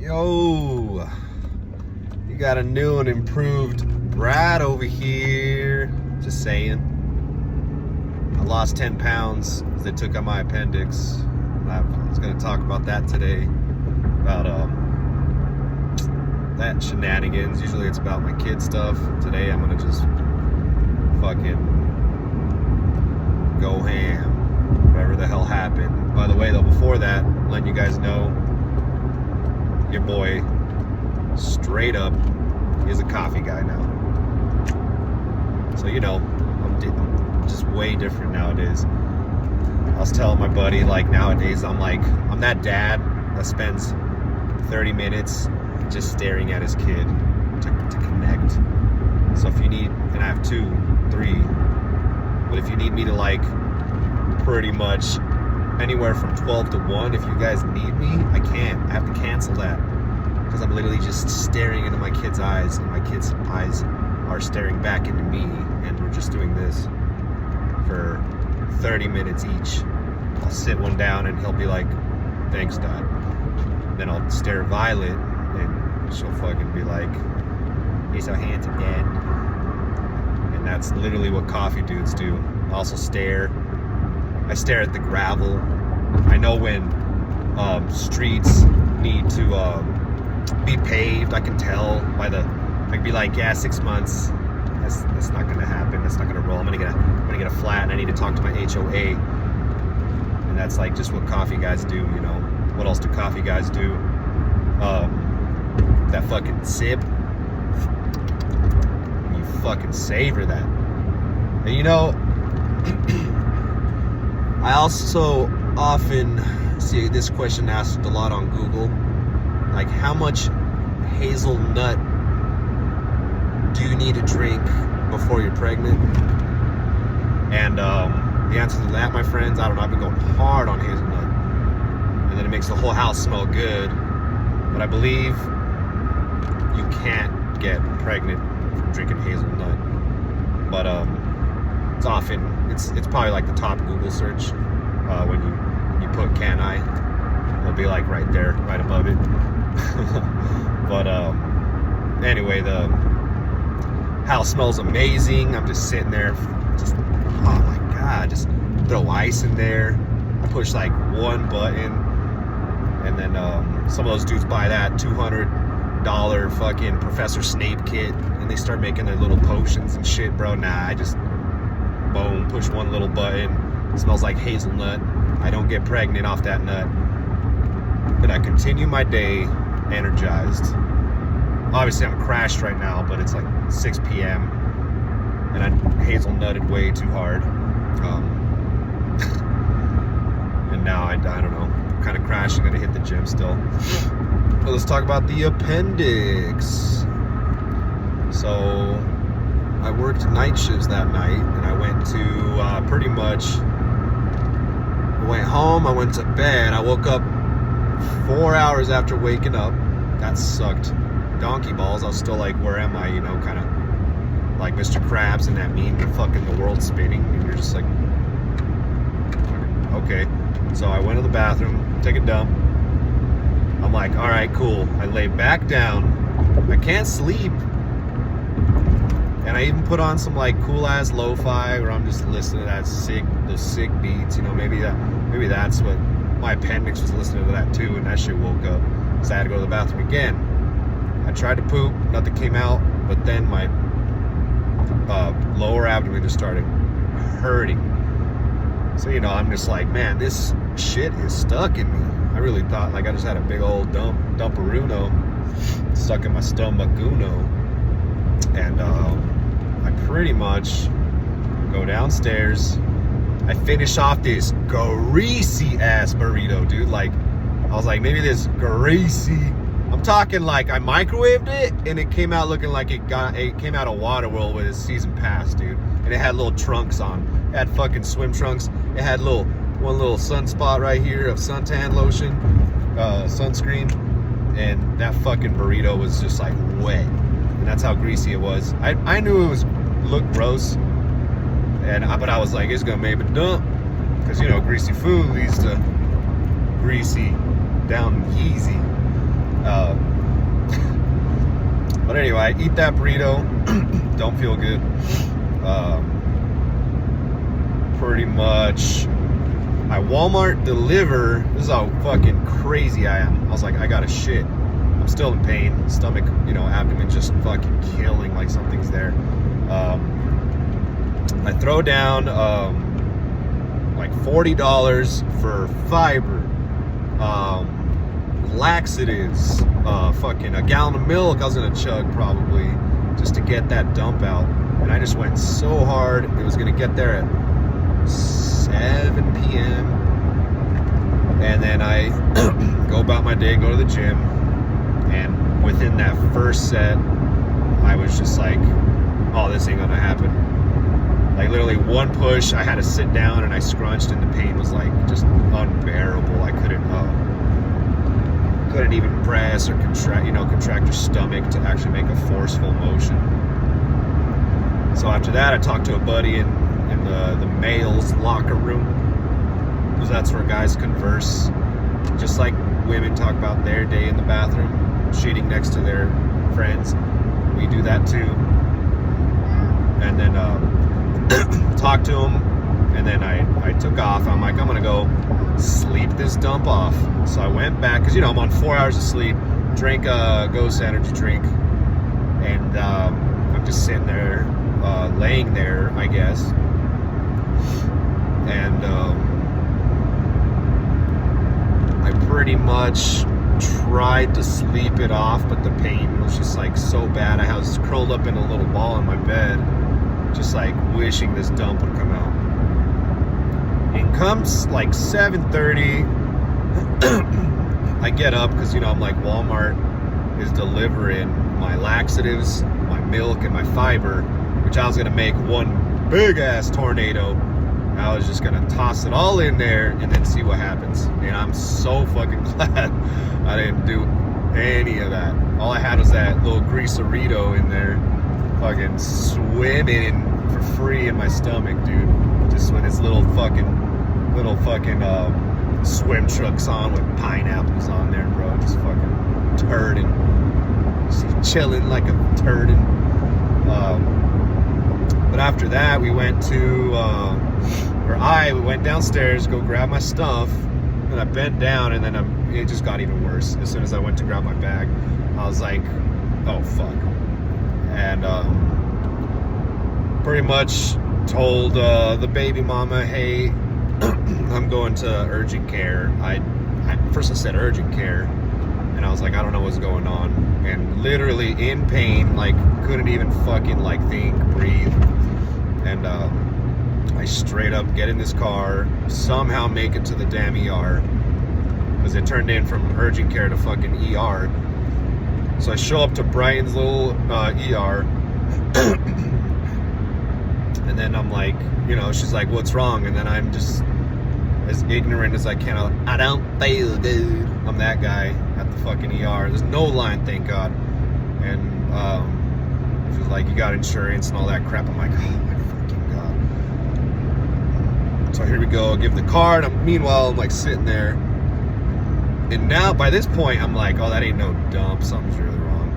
Yo, you got a new and improved Brad over here. Just saying. I lost 10 pounds as they took out my appendix. I was going to talk about that today. About that shenanigans. Usually it's about my kid stuff. Today I'm going to just fucking go ham. Whatever the hell happened. By the way, though, before that, letting you guys know, your boy straight up is a coffee guy now. So, you know, I'm just way different nowadays. I was telling my buddy, like, nowadays I'm that dad that spends 30 minutes just staring at his kid to connect. So if you need, and I have 2, 3, but if you need me to, like, pretty much anywhere from 12 to 1, if you guys need me, I can't. I have to cancel that because I'm literally just staring into my kid's eyes, and my kid's eyes are staring back into me, and we're just doing this for 30 minutes each. I'll sit one down and he'll be like, "Thanks, Dad." Then I'll stare at Violet and she'll fucking be like, "You're so handsome, Dad." And that's literally what coffee dudes do. I also stare. I stare at the gravel. I know when streets need to be paved. I can tell by the. I can be like, yeah, 6 months. That's not gonna happen. That's not gonna roll. I'm gonna get a flat, and I need to talk to my HOA. And that's like just what coffee guys do. You know, what else do coffee guys do? That fucking sip. You fucking savor that. And you know. I also often see this question asked a lot on Google, like, how much hazelnut do you need to drink before you're pregnant? And the answer to that, my friends, I don't know, I've been going hard on hazelnut, and then it makes the whole house smell good, but I believe you can't get pregnant from drinking hazelnut, but it's often, it's probably like the top Google search when you put "can I," it'll be like right there, right above it. But anyway, the house smells amazing. I'm just sitting there, just, oh my god, just throw ice in there. I push like one button, and then some of those dudes buy that $200 fucking Professor Snape kit, and they start making their little potions and shit, bro. Nah, I just boom, push one little button. It smells like hazelnut. I don't get pregnant off that nut. And I continue my day energized. Obviously, I'm crashed right now, but it's like 6 p.m. and I hazelnutted way too hard. And now I don't know, I'm kind of crashing. Gonna hit the gym still. But let's talk about the appendix. So I worked night shifts that night, and I went to pretty much. I went home. I went to bed. I woke up 4 hours after waking up. That sucked. Donkey balls. I was still like, where am I? You know, kind of like Mr. Krabs in that meme. You're fucking the world spinning, and you're just like, okay. So I went to the bathroom, take a dump. I'm like, all right, cool. I lay back down. I can't sleep. And I even put on some like cool ass lo-fi where I'm just listening to those sick beats. You know, maybe that's what my appendix was listening to that too, and that shit woke up. So I had to go to the bathroom again. I tried to poop, nothing came out, but then my lower abdomen just started hurting. So, you know, I'm just like, man, this shit is stuck in me. I really thought like I just had a big old dumperuno stuck in my stomachuno. And I pretty much go downstairs. I finish off this greasy ass burrito, dude. Like, I was like, maybe this greasy. I'm talking like I microwaved it, and it came out looking like it came out of Waterworld with its season pass, dude. And it had little trunks on. It had fucking swim trunks. It had one little sunspot right here of suntan lotion, sunscreen, and that fucking burrito was just like wet. And that's how greasy it was. I knew it was looked gross, but I was like, it's gonna make a dump, because you know greasy food leads to greasy down easy. But anyway, I eat that burrito. Don't feel good. Pretty much, my Walmart deliver. This is how fucking crazy I am. I was like, I gotta shit. I'm still in pain. Stomach, abdomen just fucking killing like something's there. I throw down like $40 for fiber, laxatives, fucking a gallon of milk I was gonna chug probably just to get that dump out. And I just went so hard. It was gonna get there at 7 p.m. And then I go about my day, go to the gym, and within that first set, I was just like, oh, this ain't gonna happen. Like literally one push, I had to sit down and I scrunched, and the pain was like just unbearable. I couldn't even press or contract your stomach to actually make a forceful motion. So after that, I talked to a buddy in the males' locker room, because that's where guys converse, just like women talk about their day in the bathroom, shitting next to their friends. We do that too. And then talked to him, and then I took off. I'm like, I'm gonna go sleep this dump off. So I went back, because I'm on 4 hours of sleep, drank a Ghost energy drink, and I'm just sitting there, laying there, I guess. And I pretty much tried to sleep it off, but the pain was just like so bad. I was curled up in a little ball in my bed, just like wishing this dump would come out. And comes like 7:30, I get up because I'm like, Walmart is delivering my laxatives, my milk, and my fiber, which I was gonna make one big ass tornado. I was just gonna toss it all in there and then see what happens. And I'm so fucking glad I didn't do any of that. All I had was that little greaserito in there, fucking swimming for free in my stomach, dude. Just with its little fucking swim trunks on with pineapples on there, bro. Just fucking turding, just chilling like a turdin'. But after that, we went to, we went downstairs, go grab my stuff, and I bent down, and then it just got even worse. As soon as I went to grab my bag, I was like, oh fuck. And pretty much told the baby mama, hey, I'm going to urgent care. First I said urgent care, and I was like, I don't know what's going on. And literally in pain, like couldn't even fucking like think, breathe. And I straight up get in this car, somehow make it to the damn ER, because it turned in from urgent care to fucking ER. So I show up to Brian's little ER, and then I'm like, she's like, what's wrong? And then I'm just as ignorant as I can. I don't feel good. I'm that guy at the fucking ER. There's no line, thank God. And she's like, you got insurance and all that crap. I'm like, oh my fucking God. So here we go, give the card. Meanwhile, I'm like sitting there. And now, by this point, I'm like, oh, that ain't no dump. Something's really wrong.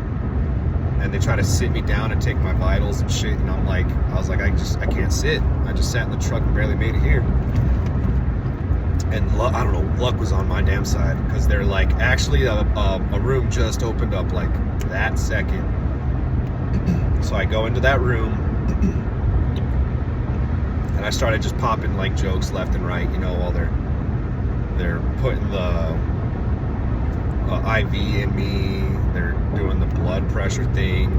And they try to sit me down and take my vitals and shit. And I was like, I can't sit. I just sat in the truck and barely made it here. And I don't know, luck was on my damn side, because they're like, actually, a room just opened up like that second. So I go into that room, and I started just popping like jokes left and right, while they're putting the IV in me, they're doing the blood pressure thing.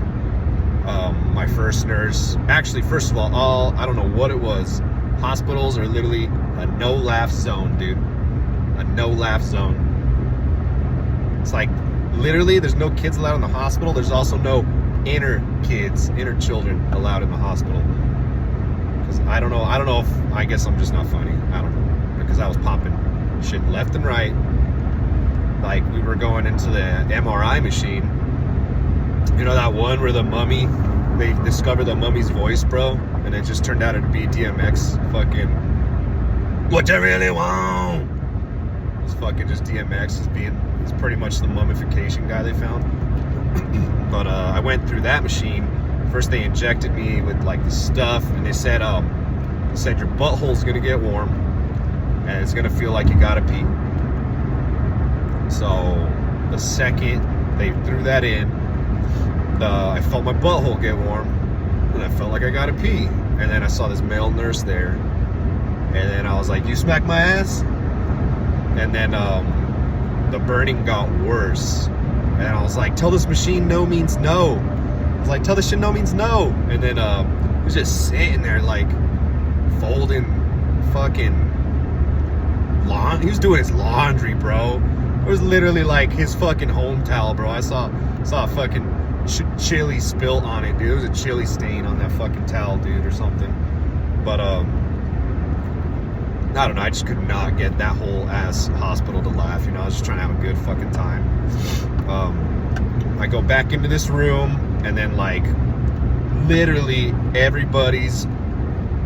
My first nurse, actually, first of all, I don't know what it was. Hospitals are literally a no-laugh zone, dude. A no-laugh zone. It's like, literally, there's no kids allowed in the hospital. There's also no inner children allowed in the hospital. Because I don't know if, I guess I'm just not funny. I don't know. Because I was popping shit left and right. Like, we were going into the MRI machine. That one where the mummy, they discovered the mummy's voice, bro, and it just turned out to be DMX fucking, what you really want? It's fucking just DMX is pretty much the mummification guy they found. But I went through that machine. First they injected me with like the stuff, and they said your butthole's gonna get warm and it's gonna feel like you gotta pee. So the second they threw that in, I felt my butthole get warm, and I felt like I gotta pee. And then I saw this male nurse there, and then I was like, "You smack my ass?" And then the burning got worse, and I was like, "Tell this machine no means no." I was like, "Tell this shit no means no." And then he was just sitting there like folding fucking laundry. He was doing his laundry, bro. It was literally like his fucking home towel, bro. I saw a fucking chili spilt on it, dude. It was a chili stain on that fucking towel, dude, or something. But I don't know, I just could not get that whole ass hospital to laugh, you know. I was just trying to have a good fucking time. I go back into this room, and then like literally everybody's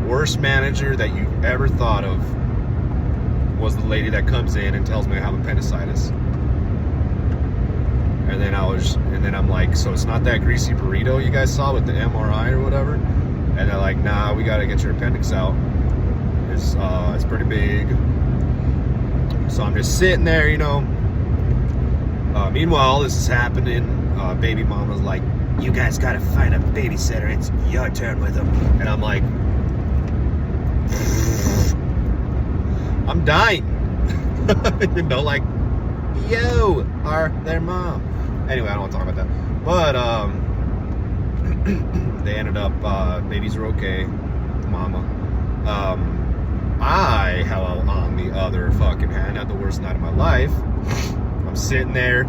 worst manager that you ever thought of was the lady that comes in and tells me I have appendicitis. And then I'm like, "So it's not that greasy burrito you guys saw with the MRI or whatever?" And they're like, "Nah, we gotta get your appendix out. It's pretty big." So I'm just sitting there, you know. Meanwhile, this is happening. Baby mama's like, "You guys gotta find a babysitter. It's your turn with him." And I'm like, I'm dying. You know, like, yo, are their mom. Anyway, I don't want to talk about that. But they ended up, babies are okay, mama. I, on the other fucking hand, had the worst night of my life. I'm sitting there.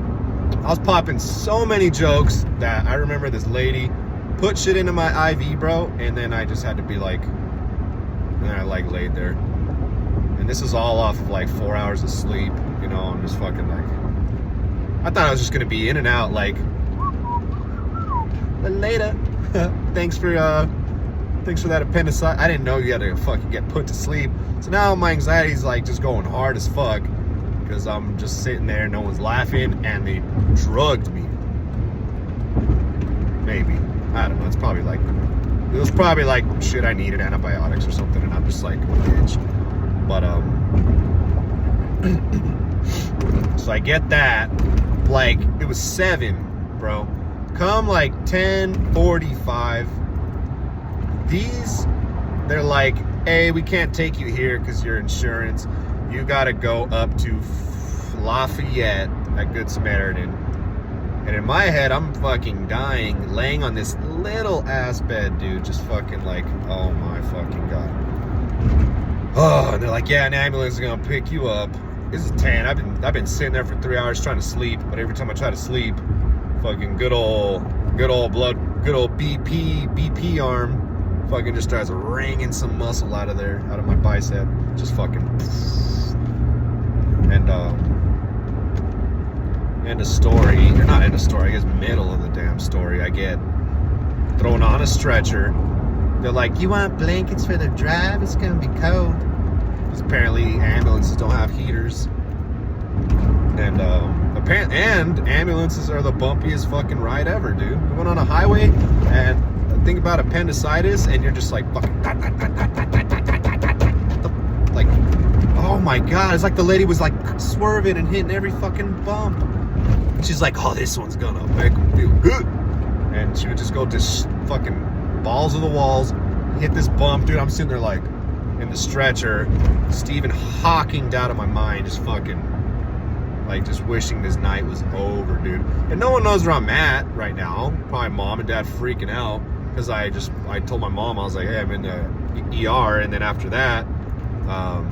I was popping so many jokes that I remember this lady put shit into my IV, bro, and then I just had to be like, and I like laid there. And this is all off of like 4 hours of sleep, you know. I'm just fucking like, I thought I was just gonna be in and out like, but later. Thanks for that appendicitis. I didn't know you had to fucking get put to sleep. So now my anxiety's like just going hard as fuck, because I'm just sitting there, no one's laughing, and they drugged me. Maybe, I don't know. It was probably like shit, I needed antibiotics or something, and I'm just like, bitch. But so I get that, like, it was 7, bro. Come like 10:45, they're like, "Hey, we can't take you here because your insurance. You gotta go up to Lafayette at Good Samaritan." And in my head, I'm fucking dying, laying on this little ass bed, dude, just fucking like, oh my fucking god. Oh, and they're like, "Yeah, an ambulance is gonna pick you up." This is 10. I've been sitting there for 3 hours trying to sleep, but every time I try to sleep, fucking good old BP arm fucking just starts wringing some muscle out of my bicep. Just fucking. And end of story, or not end of story, I guess middle of the damn story, I get thrown on a stretcher. They're like, "You want blankets for the drive? It's gonna be cold." Because apparently ambulances don't have heaters. And ambulances are the bumpiest fucking ride ever, dude. We went on a highway, and think about appendicitis, and you're just like fucking like, oh my god, it's like the lady was like swerving and hitting every fucking bump. And she's like, "Oh, this one's gonna make them feel good." And she would just go just fucking balls of the walls, hit this bump, dude. I'm sitting there like in the stretcher, Stephen Hawking'd out of my mind, just fucking like just wishing this night was over, dude. And no one knows where I'm at right now. Probably mom and dad freaking out, because I told my mom, I was like, "Hey, I'm in the ER," and then after that, I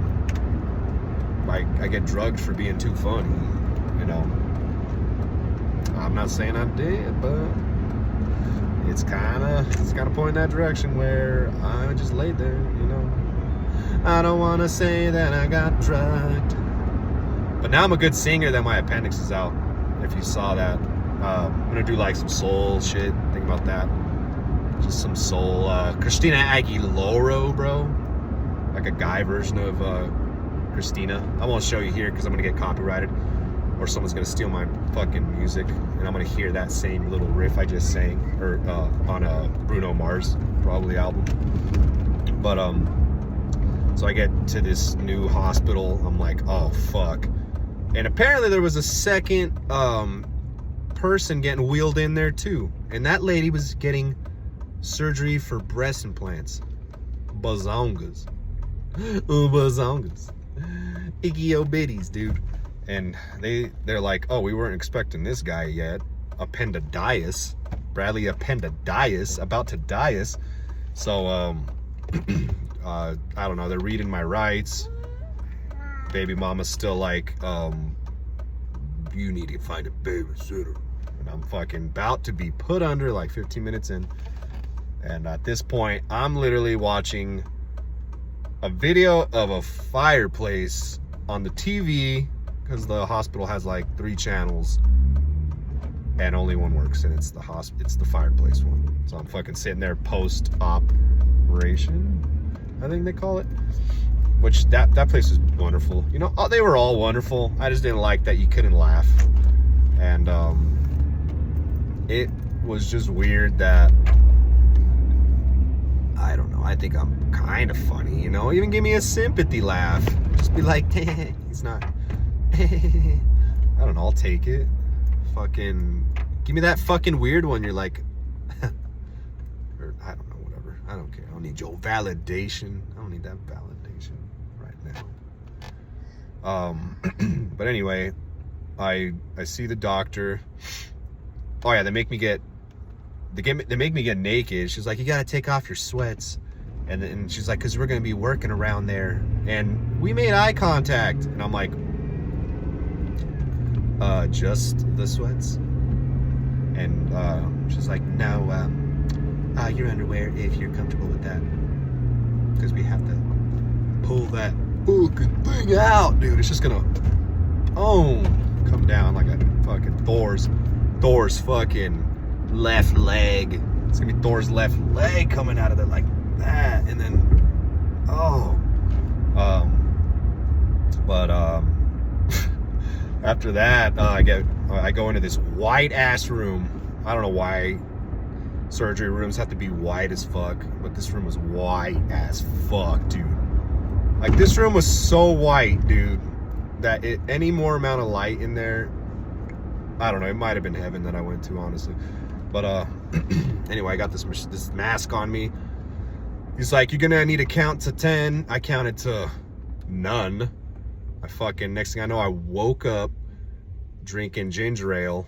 get drugged for being too funny, you know. I'm not saying I did, but it's kind of pointing that direction where I just laid there, you know. I don't want to say that I got drugged, but now I'm a good singer that my appendix is out. If you saw that, I'm gonna do like some soul shit. Think about that. Just some soul. Christina Aguilera, bro. Like a guy version of Christina. I won't show you here because I'm gonna get copyrighted, or someone's gonna steal my fucking music, and I'm gonna hear that same little riff I just sang, or on a Bruno Mars probably album. But so I get to this new hospital. I'm like, oh fuck. And apparently there was a second person getting wheeled in there too, and that lady was getting surgery for breast implants. Bazongas. Oh, bazongas. Icky-o bitties, dude. And they're like, oh, we weren't expecting this guy yet. Appendicitis. Bradley appendicitis. About to die-us. So, I don't know. They're reading my rights. Baby mama's still like, you need to find a babysitter. And I'm fucking about to be put under like 15 minutes in. And at this point, I'm literally watching a video of a fireplace on the TV, because the hospital has like 3 channels and only one works, and it's the fireplace one. So I'm fucking sitting there post-operation, I think they call it. Which that place is wonderful. You know, they were all wonderful. I just didn't like that you couldn't laugh. And it was just weird that, I don't know, I think I'm kind of funny, you know? Even give me a sympathy laugh. Just be like, he's not. I don't know, I'll take it. Fucking, give me that fucking weird one. You're like, or I don't know, whatever. I don't care. I don't need your validation. I don't need that validation right now. But anyway, I see the doctor. Oh yeah, they make me get naked. She's like, you gotta take off your sweats. And then she's like, because we're gonna be working around there. And we made eye contact. And I'm like, just the sweats? And she's like, no, your underwear, if you're comfortable with that. Because we have to pull that fucking thing out, dude. It's just gonna, come down like a fucking Thor's fucking left leg. It's gonna be Thor's left leg coming out of there like that. And then, after that, I go into this white ass room. I don't know why surgery rooms have to be white as fuck, but this room was white as fuck, dude. Like, this room was so white, dude, that any more amount of light in there, I don't know, it might have been heaven that I went to, honestly. But anyway, I got this mask on me. He's like, you're gonna need to count to 10. I counted to none. Next thing I know, I woke up drinking ginger ale.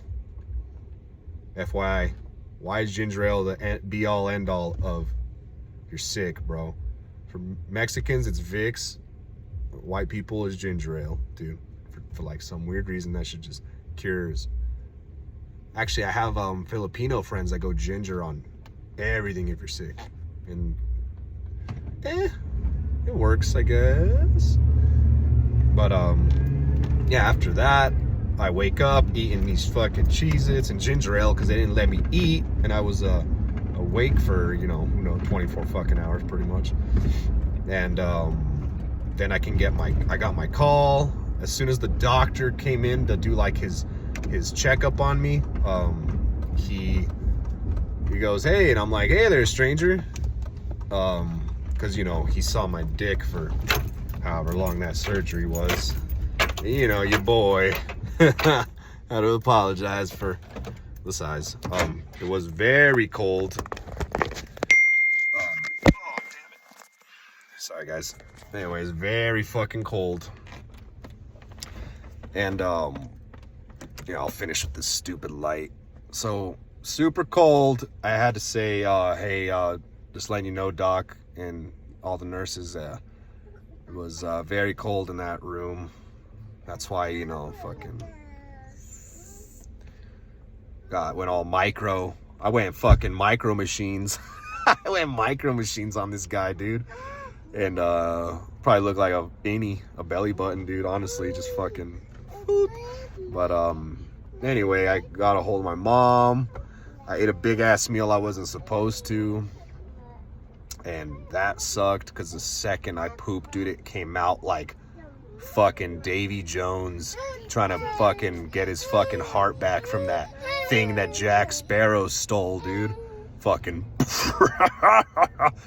FYI, why is ginger ale the be all end all of you're sick, bro? For Mexicans, it's Vicks. White people is ginger ale, dude. For like some weird reason, that shit just cures. Actually, I have Filipino friends that go ginger on everything if you're sick. And it works, I guess. But yeah, after that, I wake up eating these fucking Cheez-Its and ginger ale because they didn't let me eat, and I was awake for 24 fucking hours pretty much. And then I got my call as soon as the doctor came in to do like his checkup on me. He goes, hey, and I'm like, hey there, stranger, because he saw my dick for however long that surgery was. Your boy had to apologize for the size. It was very cold. Oh, damn it. Sorry, guys. Anyways, very fucking cold. And, I'll finish with this stupid light. So, super cold. I had to say, hey, just letting you know, doc, and all the nurses, it was very cold in that room. That's why, fucking went all micro. I went fucking micro machines. I went micro machines on this guy, dude. And probably looked like a belly button, dude. Honestly, just fucking. But anyway, I got a hold of my mom. I ate a big ass meal I wasn't supposed to. And that sucked because the second I pooped, dude, it came out like fucking Davy Jones trying to fucking get his fucking heart back from that thing that Jack Sparrow stole, dude. Fucking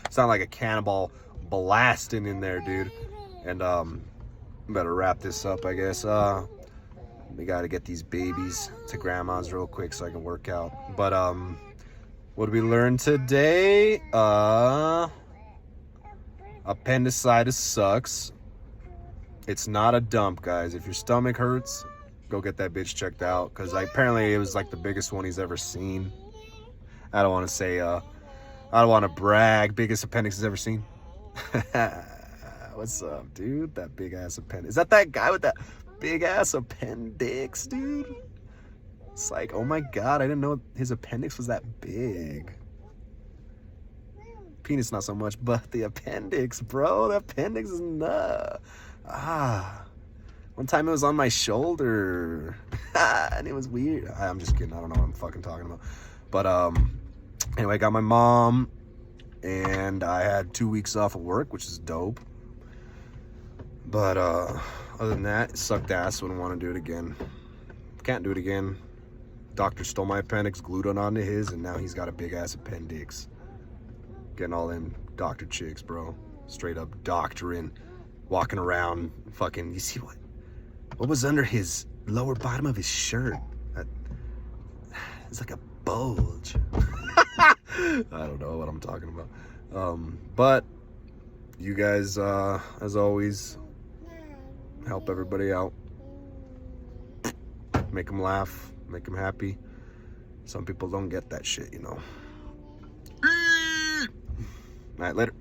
sound like a cannonball blasting in there, dude. And better wrap this up, I guess. We gotta get these babies to grandma's real quick so I can work out. But what did we learn today? Appendicitis sucks. It's not a dump, guys. If your stomach hurts, go get that bitch checked out, because apparently it was like the biggest one he's ever seen. I don't want to say, I don't want to brag. Biggest appendix he's ever seen. What's up, dude? That big ass appendix. Is that guy with that big ass appendix, dude? It's like, oh my God, I didn't know his appendix was that big. Penis not so much, but the appendix, bro. The appendix is nuts. One time it was on my shoulder. And it was weird. I'm just kidding. I don't know what I'm fucking talking about. But anyway, I got my mom, and I had 2 weeks off of work, which is dope. But other than that, it sucked ass. Wouldn't want to do it again. Can't do it again. Doctor stole my appendix, glued it onto his, and now he's got a big ass appendix. Getting all them doctor chicks, bro. Straight up doctoring. Walking around, fucking, you see what was under his lower bottom of his shirt? It's like a bulge. I don't know what I'm talking about. But you guys, as always, help everybody out. Make them laugh, make them happy. Some people don't get that shit, you know. All right, later.